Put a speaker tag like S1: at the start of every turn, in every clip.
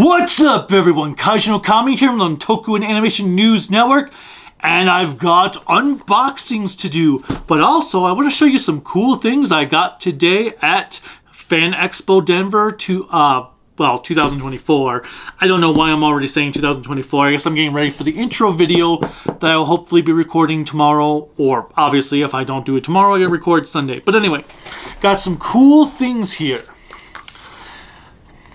S1: What's up, everyone? Kaiju no Kami here on Toku and Animation News Network, and I've got unboxings to do, but also I want to show you some cool things I got today at Fan Expo Denver 2024. I don't know why I'm already saying 2024. I guess I'm getting ready for the intro video that I'll hopefully be recording tomorrow, or obviously if I don't do it tomorrow, I can record Sunday. But anyway, got some cool things here.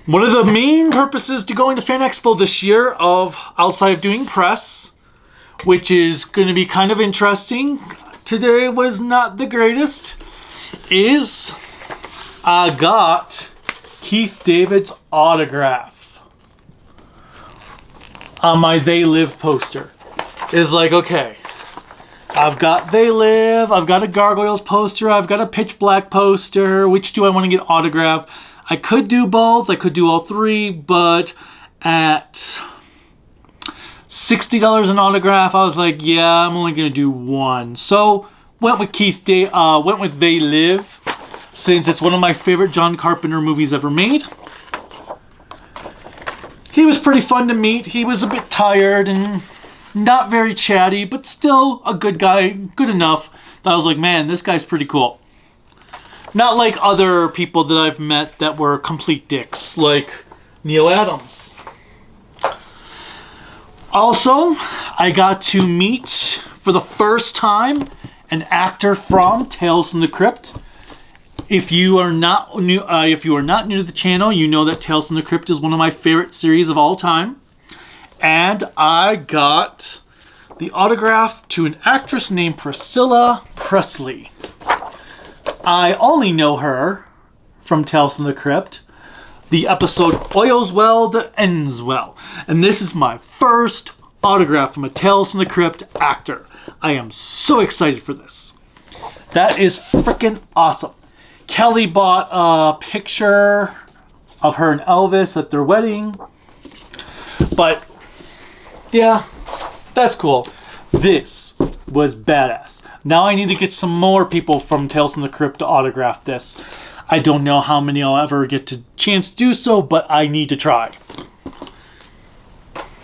S1: One of the main purposes to going to Fan Expo this year, outside of doing press, which is going to be kind of interesting, today was not the greatest, is I got Keith David's autograph on my They Live poster. It's like, okay, I've got They Live, I've got a Gargoyles poster, I've got a Pitch Black poster. Which do I want to get autographed? I could do both, I could do all three, but at $60 an autograph, I was like, yeah, I'm only gonna do one. So went with went with They Live, since it's one of my favorite John Carpenter movies ever made. He was pretty fun to meet. He was a bit tired and not very chatty, but still a good guy, good enough that I was like, man, this guy's pretty cool. Not like other people that I've met that were complete dicks, like Neil Adams. Also, I got to meet for the first time an actor from Tales from the Crypt. If you are not new, to the channel, you know that Tales from the Crypt is one of my favorite series of all time. And I got the autograph to an actress named Priscilla Presley. I only know her from Tales from the Crypt, the episode Oils Well That Ends Well. And this is my first autograph from a Tales from the Crypt actor. I am so excited for this. That is freaking awesome. Kelly bought a picture of her and Elvis at their wedding. But yeah, that's cool. This was badass. Now I need to get some more people from Tales from the Crypt to autograph this. I don't know how many I'll ever get to chance to do so, but I need to try.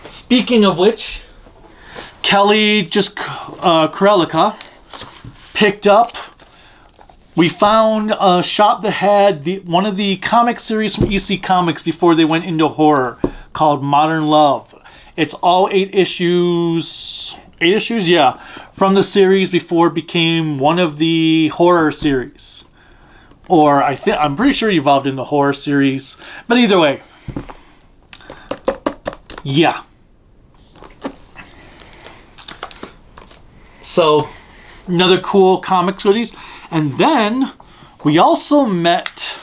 S1: Speaking of which, Kelly Krelika picked up. We found a shop that had one of the comic series from EC Comics before they went into horror, called Modern Love. It's all 8 issues. 8 issues, yeah, from the series before it became one of the horror series. Or I'm pretty sure it evolved in the horror series. But either way, yeah. So, another cool comics goodies. And then we also met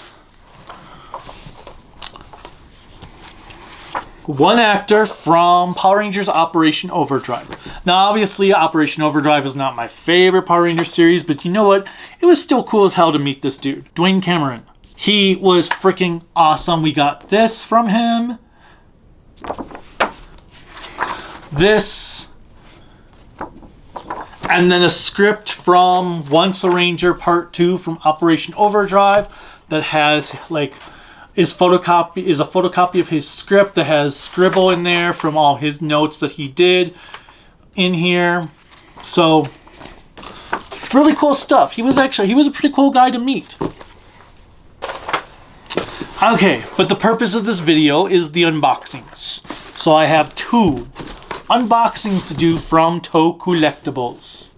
S1: one actor from Power Rangers Operation Overdrive. Now, obviously, Operation Overdrive is not my favorite Power Rangers series, but you know what? It was still cool as hell to meet this dude, Dwayne Cameron. He was freaking awesome. We got this from him. This. And then a script from Once a Ranger Part 2 from Operation Overdrive that has, like, is a photocopy of his script that has scribble in there from all his notes that he did in here. So really cool stuff. He was a pretty cool guy to meet. Okay, but the purpose of this video is the unboxings. So I have 2 unboxings to do from Toku Collectibles.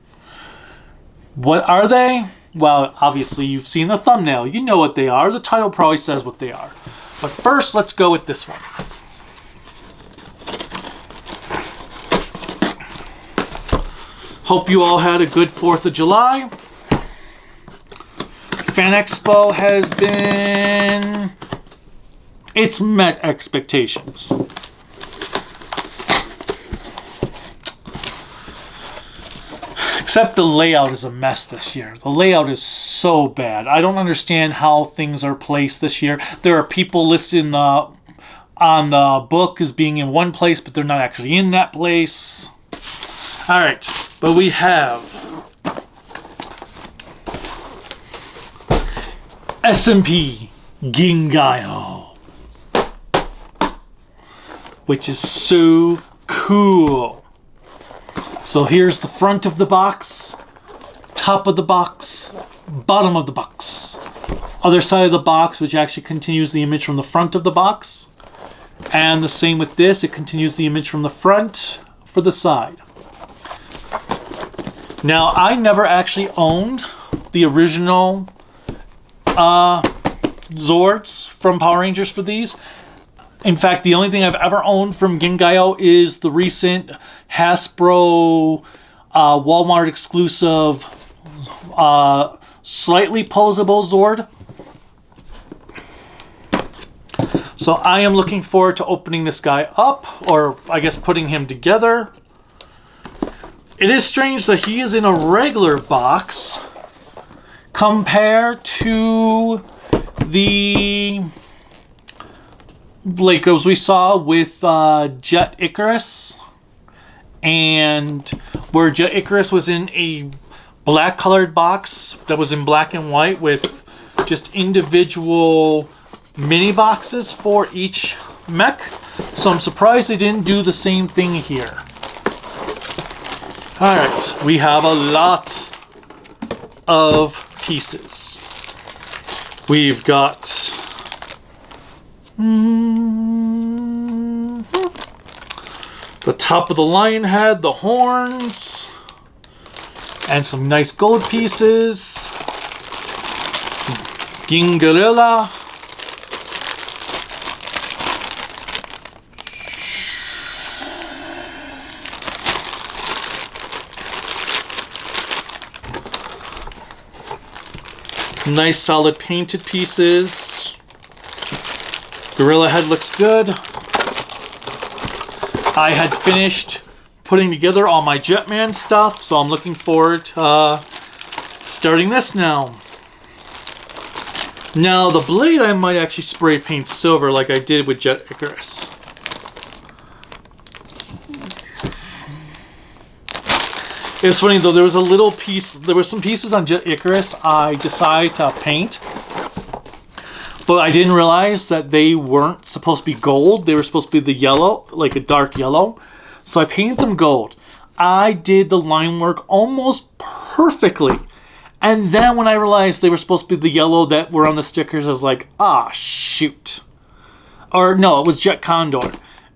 S1: What are they? Well, obviously you've seen the thumbnail. You know what they are. The title probably says what they are. But first, let's go with this one. Hope you all had a good 4th of July. Fan Expo has been... It's met expectations. Except the layout is a mess this year. The layout is so bad. I don't understand how things are placed this year. There are people listed on the book as being in one place, but they're not actually in that place. Alright, but we have SMP Gingaioh. which is so cool. So here's the front of the box, top of the box, bottom of the box, other side of the box, which actually continues the image from the front of the box. And the same with this, it continues the image from the front for the side. Now, I never actually owned the original Zords from Power Rangers for these. In fact, the only thing I've ever owned from Gingaioh is the recent Hasbro Walmart exclusive slightly posable Zord. So I am looking forward to opening this guy up, or I guess putting him together. It is strange that he is in a regular box compared to the, like as we saw with Jet Icarus, and where Jet Icarus was in a black colored box that was in black and white with just individual mini boxes for each mech. So I'm surprised they didn't do the same thing here. Alright, we have a lot of pieces. We've got the top of the lion head, the horns, and some nice gold pieces. Ginga. Nice solid painted pieces. Gorilla head looks good. I had finished putting together all my Jetman stuff, so I'm looking forward to starting this now. Now the blade I might actually spray paint silver like I did with Jet Icarus. It's funny though, there was a little piece, there were some pieces on Jet Icarus I decided to paint, but I didn't realize that they weren't supposed to be gold. They were supposed to be the yellow, like a dark yellow. So I painted them gold. I did the line work almost perfectly. And then when I realized they were supposed to be the yellow that were on the stickers, I was like, ah, shoot. Or no, it was Jet Condor.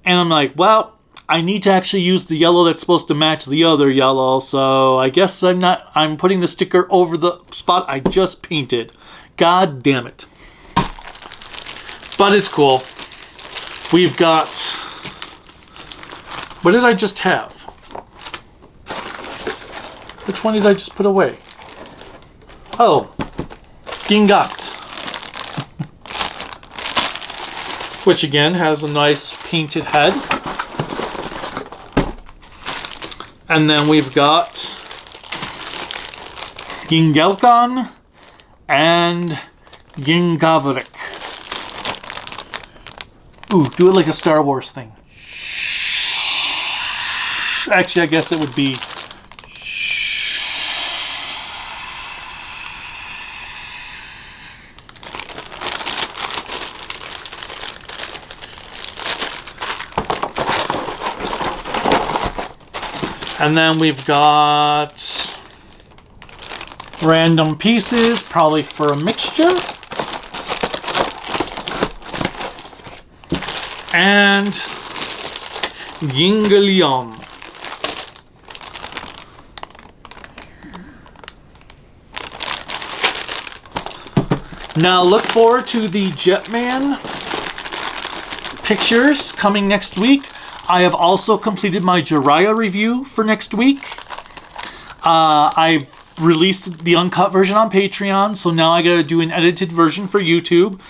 S1: And I'm like, well, I need to actually use the yellow that's supposed to match the other yellow, so I guess I'm putting the sticker over the spot I just painted. God damn it. But it's cool. We've got, what did I just have? Which one did I just put away? Oh, Gingat. Which again has a nice painted head. And then we've got Gingelkan and Gingavrik. Ooh, do it like a Star Wars thing. Actually, I guess it would be. And then we've got random pieces, probably for a mixture. And Gingaioh. Now look forward to the Jetman pictures coming next week. I have also completed my Jiraiya review for next week. I've released the uncut version on Patreon, so now I gotta do an edited version for YouTube.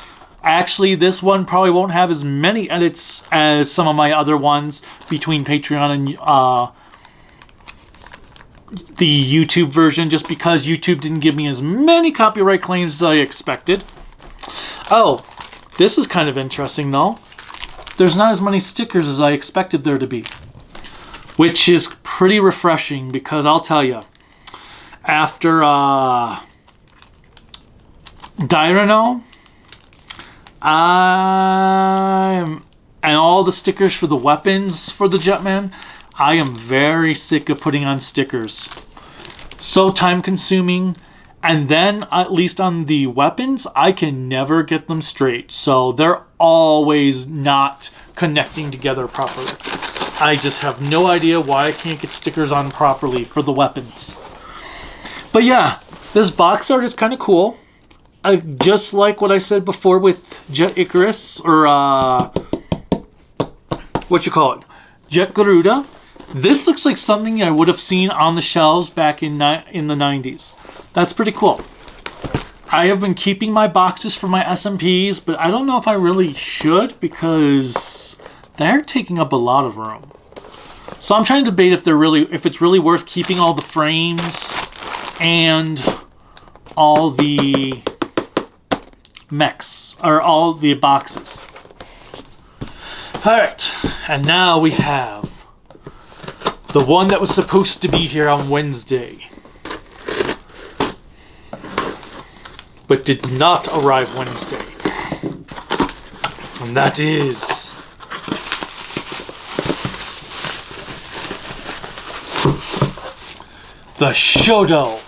S1: Actually, this one probably won't have as many edits as some of my other ones between Patreon and the YouTube version, just because YouTube didn't give me as many copyright claims as I expected. Oh, this is kind of interesting though. There's not as many stickers as I expected there to be, which is pretty refreshing, because I'll tell you, after Dairano, I'm and all the stickers for the weapons for the Jetman. I am very sick of putting on stickers. So time consuming. And then, at least on the weapons, I can never get them straight. So they're always not connecting together properly. I just have no idea why I can't get stickers on properly for the weapons. But yeah, this box art is kind of cool. Just like what I said before with Jet Icarus, or Jet Garuda. This looks like something I would have seen on the shelves back in the 90s. That's pretty cool. I have been keeping my boxes for my SMPs, but I don't know if I really should because they're taking up a lot of room. So I'm trying to debate if it's really worth keeping all the frames and all the mechs, or all the boxes. Alright, and now we have the one that was supposed to be here on Wednesday, but did not arrive Wednesday. And that is the Shodo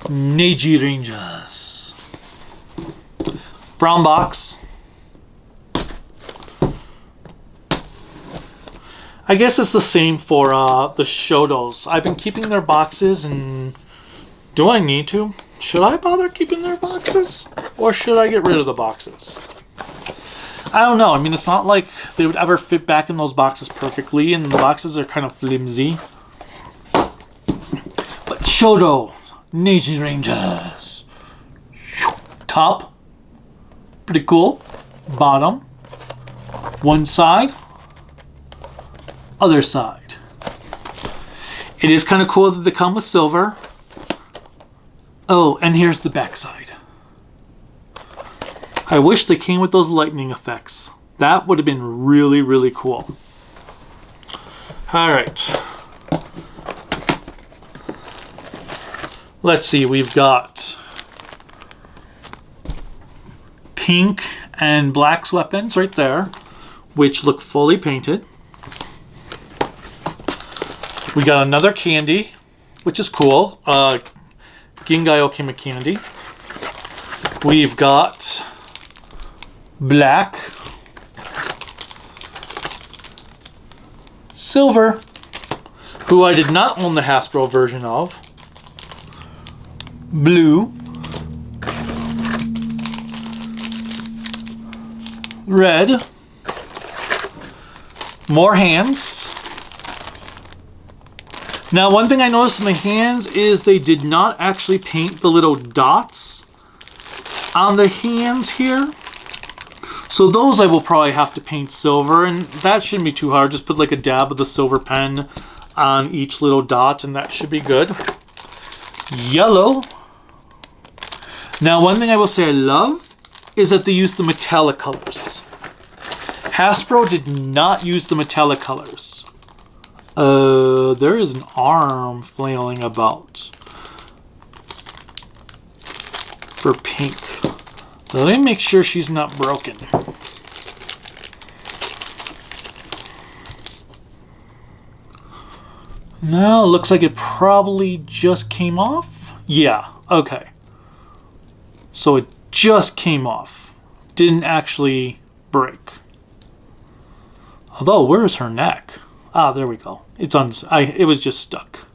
S1: Neijirangers. Brown box. I guess it's the same for the Shodos. I've been keeping their boxes, and do I need to? Should I bother keeping their boxes? Or should I get rid of the boxes? I don't know. I mean, it's not like they would ever fit back in those boxes perfectly, and the boxes are kind of flimsy. But Shodo Neijirangers. Top. Pretty cool. Bottom. One side. Other side. It is kind of cool that they come with silver. Oh, and here's the back side. I wish they came with those lightning effects. That would have been really, really cool. Alright. Let's see, we've got pink and black weapons right there, which look fully painted. We got another candy, which is cool. Gingaioh came with candy. We've got black, silver, who I did not own the Hasbro version of, blue, red, more hands. Now, one thing I noticed in the hands is they did not actually paint the little dots on the hands here. So those I will probably have to paint silver, and that shouldn't be too hard. Just put like a dab of the silver pen on each little dot, and that should be good. Yellow. Now, one thing I will say I love is that they used the metallic colors. Hasbro did not use the metallic colors. There is an arm flailing about for pink. Let me make sure she's not broken. No, looks like it probably just came off. Yeah, okay. So it just came off. Didn't actually break. Although, where's her neck? Ah, there we go. It was just stuck.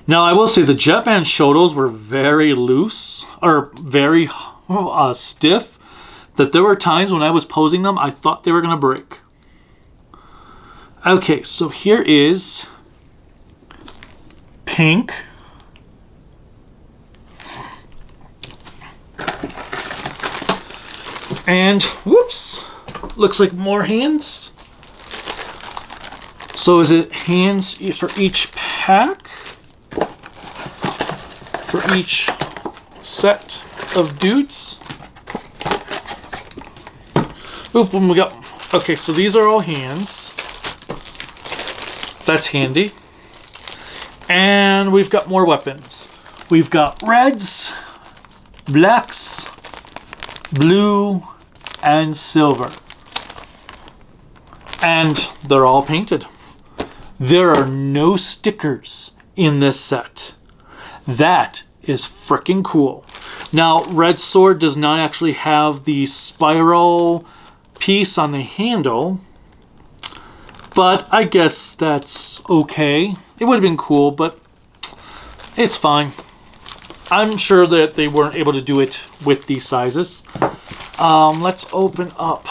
S1: Now, I will say the Jetman Shodos were very loose, or very stiff, that there were times when I was posing them, I thought they were going to break. Okay, so here is pink. And, whoops, looks like more hands. So is it hands for each pack? For each set of dudes? Oop, we got. Okay, so these are all hands. That's handy. And we've got more weapons. We've got reds, blacks, blue, and silver. And they're all painted. There are no stickers in this set. That is freaking cool. Now, Red Sword does not actually have the spiral piece on the handle, but I guess that's okay. It would have been cool, but it's fine. I'm sure that they weren't able to do it with these sizes. Let's open up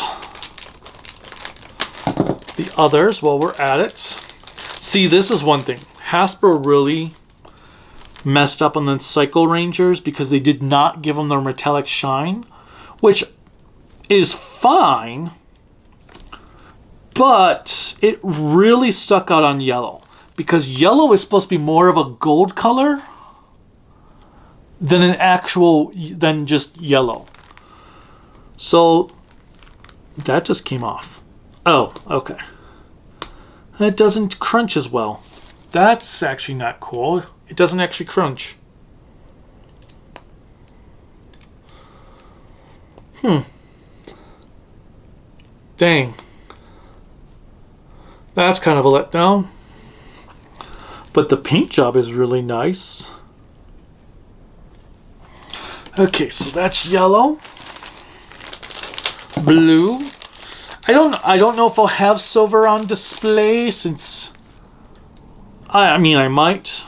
S1: the others while we're at it. See, this is one thing. Hasbro really messed up on the Cycle Rangers because they did not give them their metallic shine, which is fine, but it really stuck out on yellow because yellow is supposed to be more of a gold color than just yellow. So that just came off. Oh, okay. It doesn't crunch as well. That's actually not cool. It doesn't actually crunch. Dang. That's kind of a letdown. But the paint job is really nice. Okay, so that's yellow. Blue. I don't know if I'll have silver on display since I mean I might,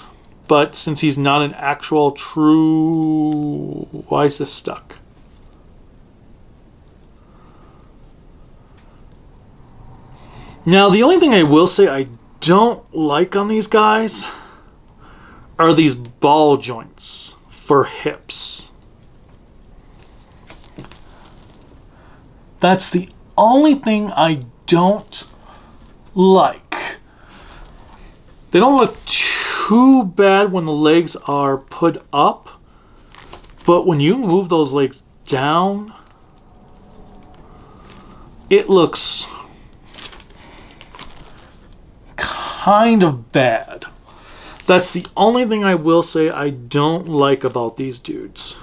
S1: but since he's not an actual true, why is this stuck? Now the only thing I will say I don't like on these guys are these ball joints for hips. That's the only thing I don't like. They don't look too bad when the legs are put up, but when you move those legs down, it looks kind of bad. That's the only thing I will say I don't like about these dudes.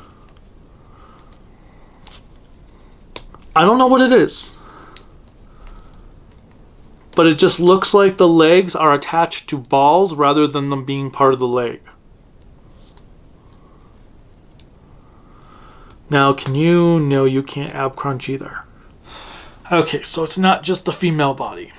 S1: I don't know what it is, but it just looks like the legs are attached to balls rather than them being part of the leg. Now, can you? No, you can't ab crunch either. Okay, so it's not just the female body.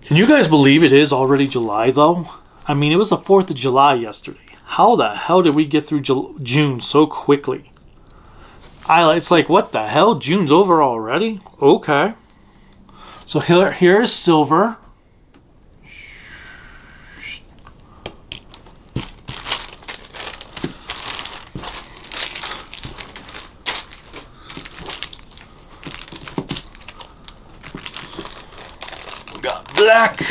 S1: Can you guys believe it is already July though? I mean, it was the 4th of July yesterday. How the hell did we get through June so quickly? It's like, what the hell? June's over already? Okay. So here is silver. Got black.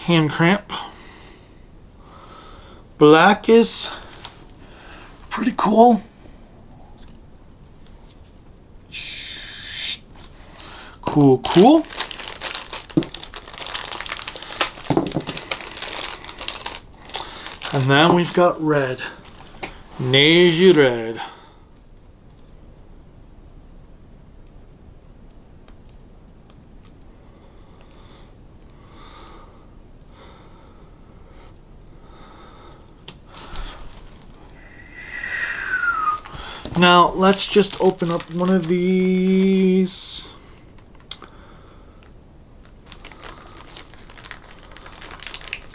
S1: Hand cramp. Black is pretty cool. Cool. And then we've got red. Neiji red. Now, let's just open up one of these.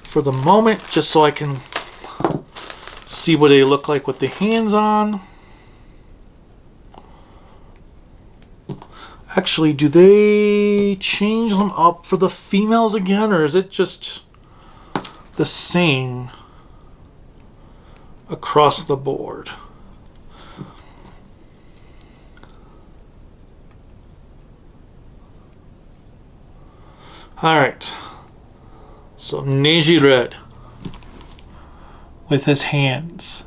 S1: For the moment, just so I can see what they look like with the hands on. Actually, do they change them up for the females again, or is it just the same across the board? Alright, so Neiji red with his hands.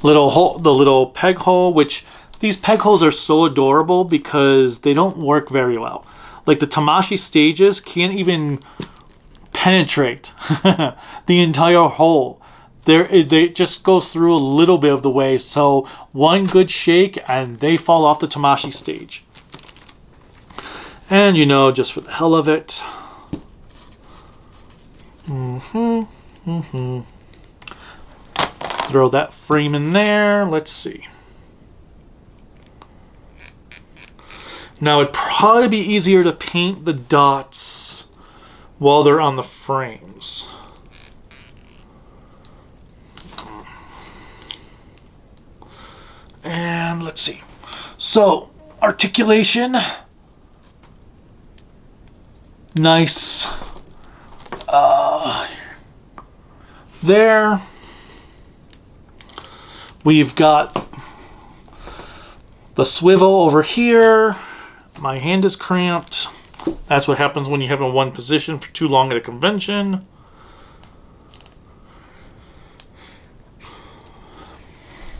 S1: the little peg hole, which these peg holes are so adorable because they don't work very well. Like the Tamashii stages can't even penetrate the entire hole. They just goes through a little bit of the way, so one good shake and they fall off the Tamashii stage. And you know, just for the hell of it. Throw that frame in there. Let's see. Now it'd probably be easier to paint the dots while they're on the frames. And let's see. So, articulation. Nice. There. We've got the swivel over here. My hand is cramped. That's what happens when you have it in one position for too long at a convention.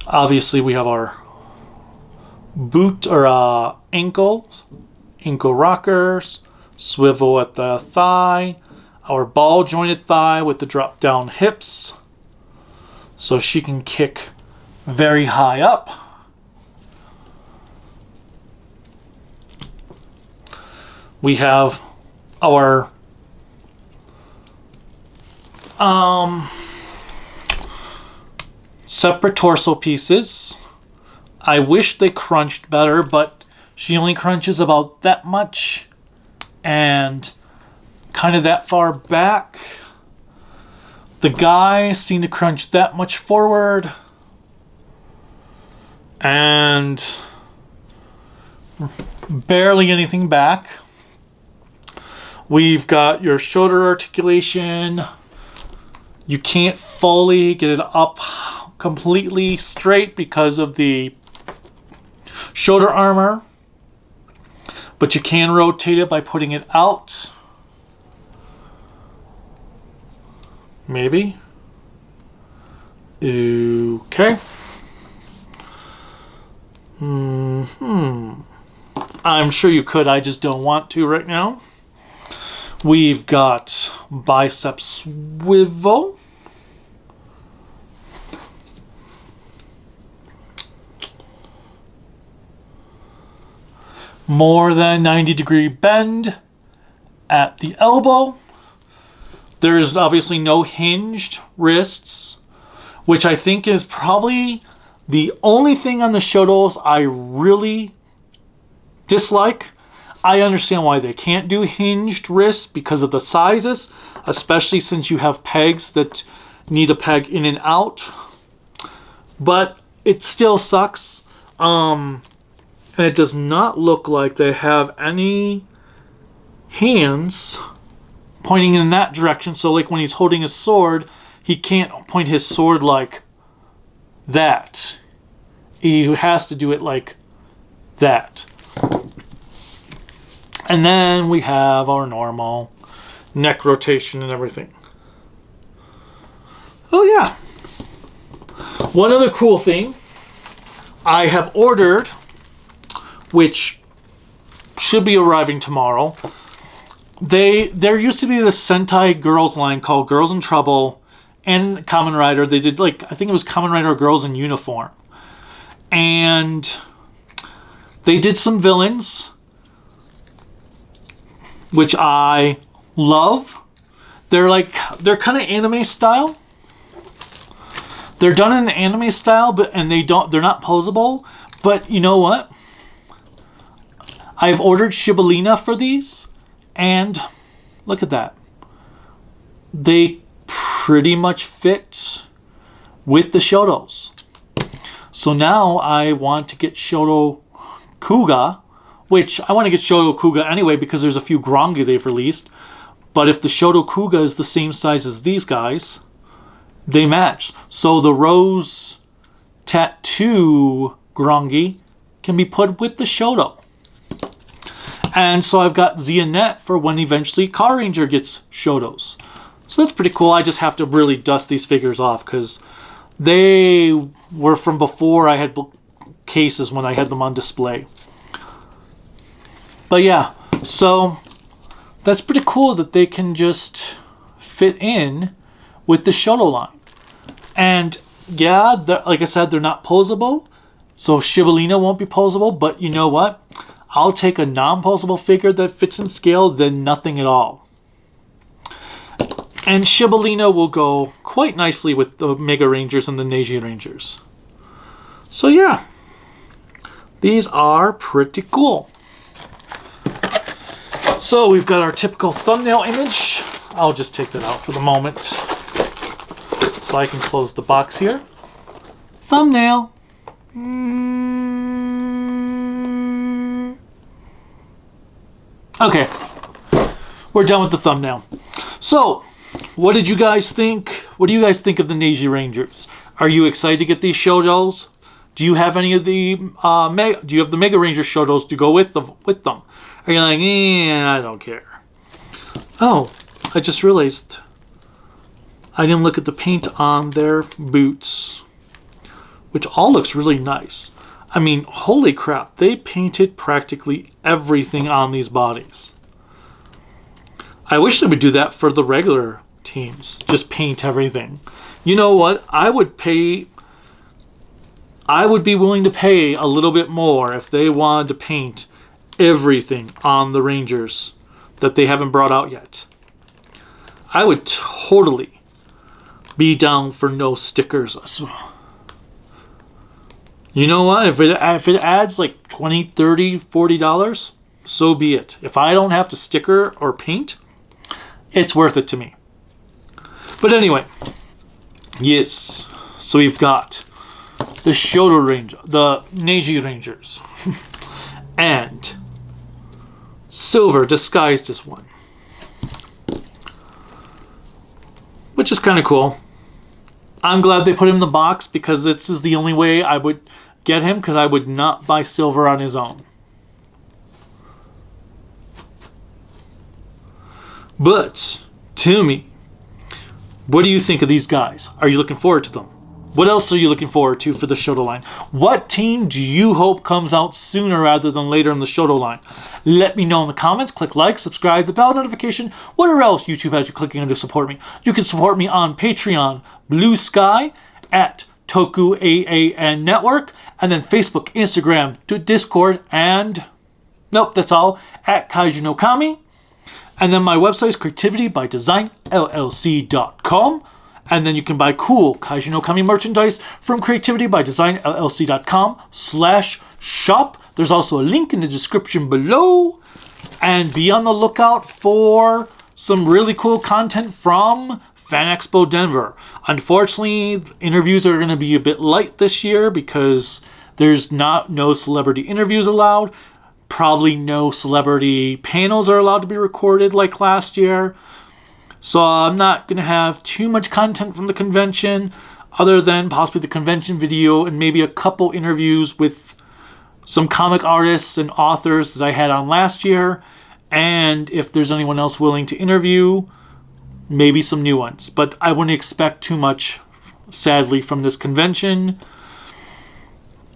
S1: Obviously, we have our boot or ankle rockers, swivel at the thigh, our ball jointed thigh with the drop down hips, so she can kick very high up. We have our separate torso pieces. I wish they crunched better, but she only crunches about that much and kind of that far back. The guys seem to crunch that much forward and barely anything back. We've got your shoulder articulation. You can't fully get it up completely straight because of the shoulder armor, but you can rotate it by putting it out. Maybe. Okay. I'm sure you could, I just don't want to right now. We've got bicep swivel. More than 90-degree bend at the elbow. There's obviously no hinged wrists, which I think is probably the only thing on the Shodos I really dislike. I understand why they can't do hinged wrists because of the sizes, especially since you have pegs that need a peg in and out. But it still sucks. And it does not look like they have any hands pointing in that direction. So like when he's holding his sword, he can't point his sword like that. He has to do it like that. And then we have our normal neck rotation and everything. Oh yeah. One other cool thing I have ordered, which should be arriving tomorrow. There used to be this Sentai girls line called Girls in Trouble and Kamen Rider. They did like, I think it was Kamen Rider Girls in Uniform. And they did some villains, which I love. They're kind of anime style. They're done in an anime style, they're not posable. But you know what? I've ordered Shibolena for these, and look at that. They pretty much fit with the Shodos. So now I want to get Shoto Kuga, which I want to get Shoto Kuga anyway because there's a few Grongi they've released. But if the Shoto Kuga is the same size as these guys, they match. So the Rose Tattoo Grongi can be put with the Shoto. And so I've got Zianet for when eventually Car Ranger gets Shotos. So that's pretty cool. I just have to really dust these figures off because They were from before I had cases when I had them on display. But yeah, so that's pretty cool that they can just fit in with the Shoto line. And yeah, like I said, they're not posable. So Shibolino won't be posable, but you know what? I'll take a non-posable figure that fits in scale than nothing at all. And Shibolino will go quite nicely with the Mega Rangers and the Neiji Rangers. So yeah, these are pretty cool. So we've got our typical thumbnail image. I'll just take that out for the moment so I can close the box here. Thumbnail. Okay, we're done with the thumbnail. So, what did you guys think? What do you guys think of the Neiji Rangers? Are you excited to get these Shodos? Do you have any of the do you have the Mega Ranger Shodos to go with them? Are you like, I don't care? Oh, I just realized I didn't look at the paint on their boots, which all looks really nice. I mean, holy crap, they painted practically everything on these bodies. I wish they would do that for the regular teams. Just paint everything. You know what? I would be willing to pay a little bit more if they wanted to paint everything on the Rangers that they haven't brought out yet. I would totally be down for no stickers. You know what? If it adds like $20, $30, $40, so be it. If I don't have to sticker or paint, it's worth it to me. But anyway, yes. So we've got the Shoto Ranger, the Neiji Rangers, and Silver disguised as one, which is kind of cool. I'm glad they put him in the box because this is the only way I would get him, because I would not buy Silver on his own. But tell me, what do you think of these guys? Are you looking forward to them? What else are you looking forward to for the Shoto line? What team do you hope comes out sooner rather than later in the Shoto line? Let me know in the comments. Click like, subscribe, the bell notification, whatever else YouTube has you clicking on to support me. You can support me on Patreon, Bluesky, at tokuaannetwork, Network, and then Facebook, Instagram, Discord, and nope, that's all, at Kaiju no Kami. And then my website is creativitybydesignllc.com. And then you can buy cool Kaiju no Kami merchandise from creativitybydesignllc.com/shop. There's also a link in the description below. And be on the lookout for some really cool content from Fan Expo Denver. Unfortunately, interviews are going to be a bit light this year because there's no celebrity interviews allowed. Probably no celebrity panels are allowed to be recorded like last year. So I'm not going to have too much content from the convention other than possibly the convention video and maybe a couple interviews with some comic artists and authors that I had on last year. And if there's anyone else willing to interview, maybe some new ones. But I wouldn't expect too much, sadly, from this convention.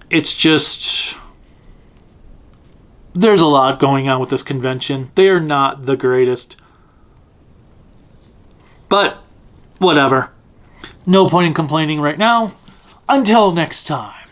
S1: It's just, there's a lot going on with this convention. They are not the greatest. But whatever. No point in complaining right now. Until next time.